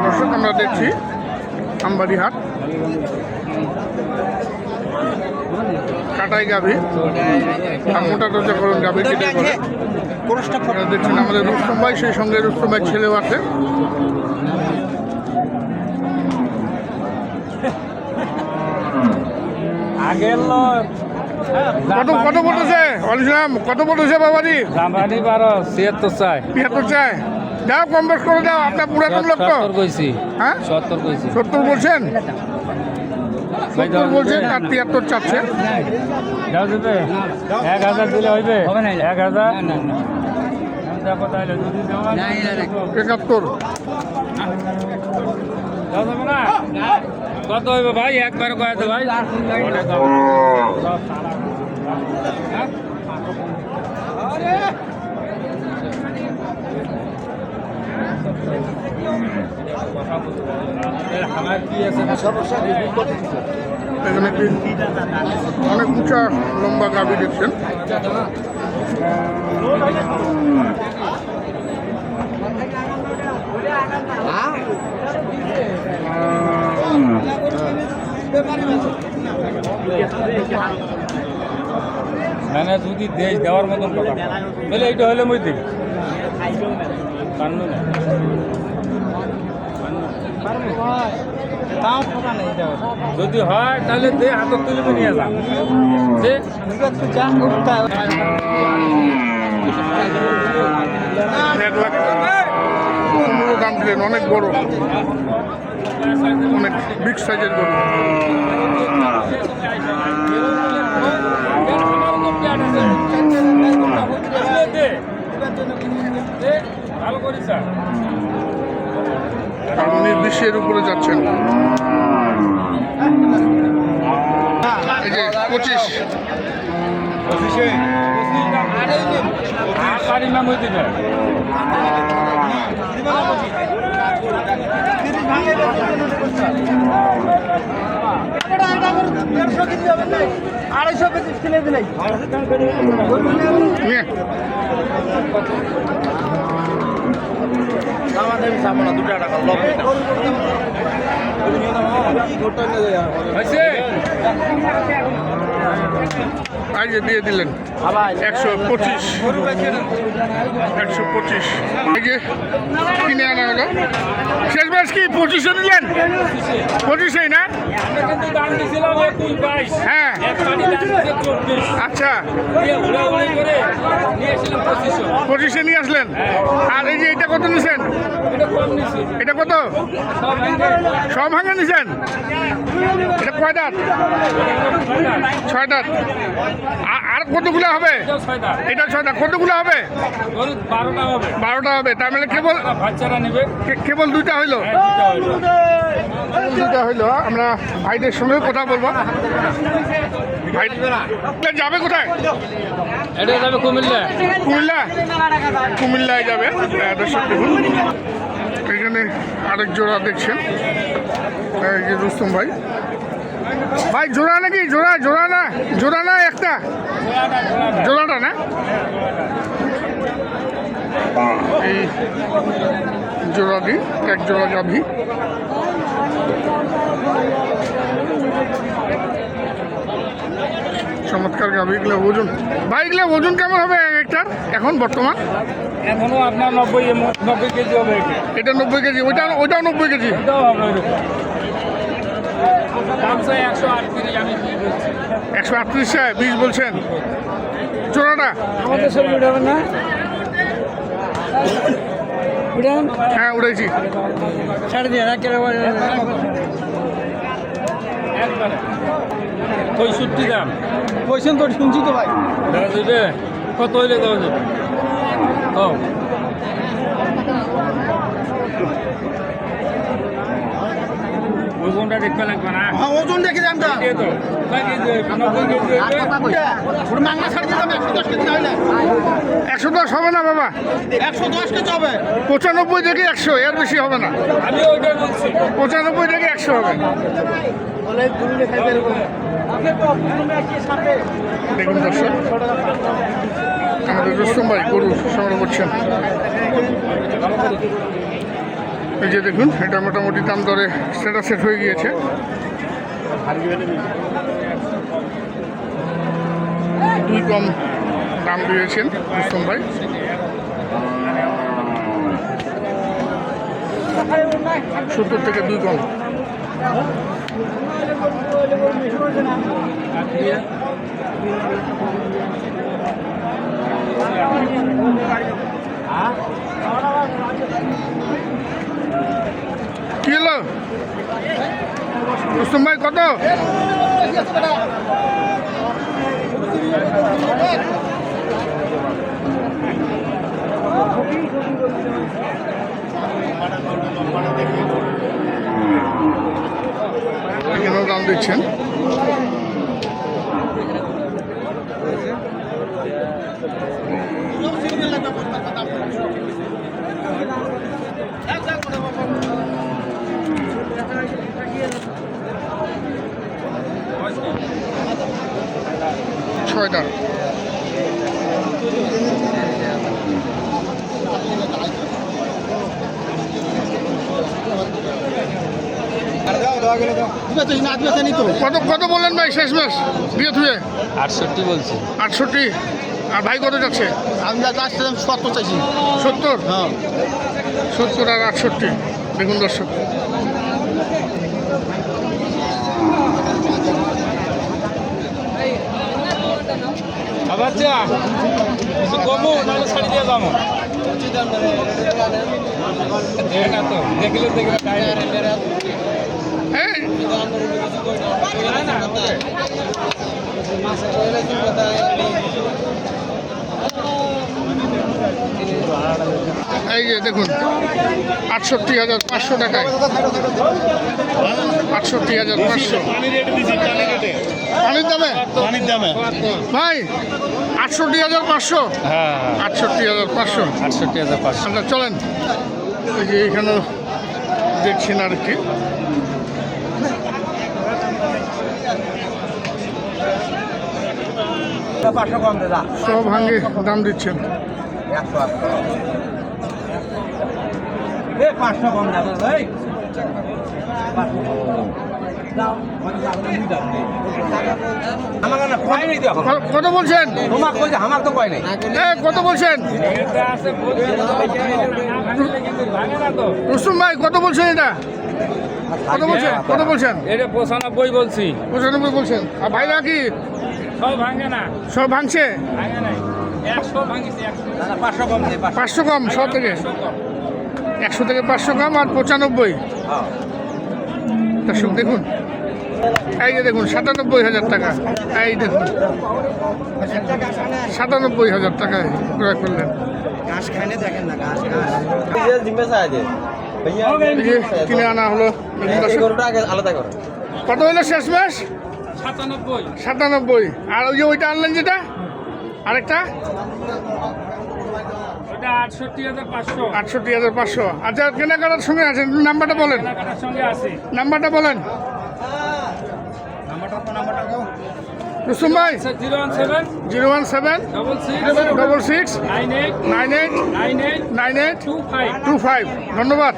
দর্শক আমরা দেখছি আমবাড়ি হাট, কাটাই গাভী আর মোটা টোচা করুন গাভী কেটে করে দেখছেন আমাদের রুস্তম ভাই, সেই সঙ্গে রুস্তম ভাই ছেলেও আছে। কত বলতেছে অলিসাম, কত বলতেছে বাবাজি? 76 চাই, 73 চাই। দাও কম বেশ করে দাও, আপনার পুরাতন লোক তো। হ্যাঁ 70 বলছেন, 70 বলছেন আর 73 চাচ্ছে। 1000 দিলে হইবে? 1000 71 কত হইবে ভাই? একবার কয়ে তো ভাই। এখানে একটি অনেক উঁচা লম্বা গাভী দেখছেন। মানে যদি দেশ দেওয়ার মতন কথা তাহলে এইটা হলে মই দিই যদি হয় তাহলে দে হাতত তুলে নিয়ে যান। 1,15,000 দাম দিলেন, অনেক বড়, অনেক বিগ সাইজের গরু। ভালো করিস বিশ্বের উপরে যাচ্ছেন। এই যে 25 নাম হইতে যায়। আগে দিয়ে দিলেন 125 125। এই যে কিনে আনা হলো। শেষ ম্যাচ কি 25 নিলেন? 25 না? হ্যাঁ আচ্ছা, 25 নিয়ে আসলেন। আর এই যে এটা কত নিছেন? এটা কত? সব ভাঙে নিছেন? এটা কয় দাঁত? 6 দাঁত। আর কতগুলো হবে? এটা 6 দাঁত। কতগুলো হবে? 12টা হবে। তার মানে কেবল কেবল 2টা হইলো। 2টা হইলো। আমরা ভাইদের সঙ্গে কথা বলবো। ভাই যাবে কোথায়? এটা যাবে কুমিল্লা। কুমিল্লায় যাবে। দর্শক দেখুন এখানে আরেক জোড়া দেখছেন, এই যে রুস্তম ভাই। ভাই জোড়া নাকি? জোড়া না একটা? জোড়াটা না? এই জোড়াটি এক জোড়া গাভী। চমৎকার গাভী। এগুলো ওজন ভাই, এগুলো ওজন কেমন হবে একটা এখন বর্তমান? এখনো আপনার 90 কেজি হবে। এটা 90 কেজি, ওইটাও 90 কেজি। 138 20 বলছেন। জোড়াটা আমাদের সব উঠাবেন না? হ্যাঁ উঠেছি। 65 দাম পয়সা তো শুনছি তো ভাই। দেওয়া যাবে? কত হইলে দেওয়া যাবে? ওজনটা দেখতে লাগবে না? ওজন দেখে দামটা তো 110 হবে না বাবা? 110 কেজি হবে। 95 থেকে 100, এর বেশি হবে না। আমি ওইটাই বলছি। 95 থেকে 100 হবে। দেখুন দর্শক আমাদের রুস্তম ভাই গরু সংগ্রহ করছেন। এই যে দেখুন, এটা মোটামুটি দাম দরে সেট হয়ে গিয়েছে। দুই কম দাম দিয়েছেন রুস্তম ভাই। সত্তর থেকে দুই কম। কি হলো রুস্তম ভাই, কত? এখানেও দাম দিচ্ছেন। ছয়টা কত কত বললেন ভাই শেষ মাস দিয়ে থুয়ে? 68 বলছি। 68। আর ভাই কত যাচ্ছে? আমি যাচ্ছিলাম 70 চাইছি। 70? হ্যাঁ 70 আর 68। দেখুন দর্শক, আবার যা কিছু কমু নাহলে ছাড়ি দিয়ে যাবো। না তো দেখলে এই এই যে দেখুন, 68,500 টাকায়। 68,500 পানির দামে ভাই। 68,500। হ্যাঁ 68,500। 68,500। আমরা চলেন। এই যে এখানেও দেখছেন আর কি। সব ভাঙে দাম দিচ্ছেন। 500 কম দাদা ভাই। কত বলছেন? কত বলছেন রুস্তম ভাই? কত বলছেন এটা? কত বলছেন? এটা 95 বলছি। 95 বলছেন। আর ভাইরা কি সব ভাঙে না, সব ভাঙছে? ভাঙে নাই। 100 ভাঙিছে। 500 কম দে। 500 কম সব থেকে। 100 থেকে 500 কম আর 95। দর্শক দেখুন, এই যে দেখুন 97,000 টাকা। এই দেখুন 97,000 টাকায় ক্রয় করলেন। ঘাস খাইলে দেখেন না ঘাস এই যে কিনে আনা হলো। আলাদা করে কত হলো শেষ মাস? 97। 97। আর ওই যে ওইটা আনলেন যেটা আরেকটা? ওটা 68,500। 68,500। আচ্ছা, কেনাকাটার সঙ্গে আছেন, নাম্বারটা বলেন। কেনাকাটার সঙ্গে আছে। নাম্বারটা বলেন নাম্বারটা রুস্তম ভাই। 017 017 66 66 98 98 98 98 25। 25। ধন্যবাদ।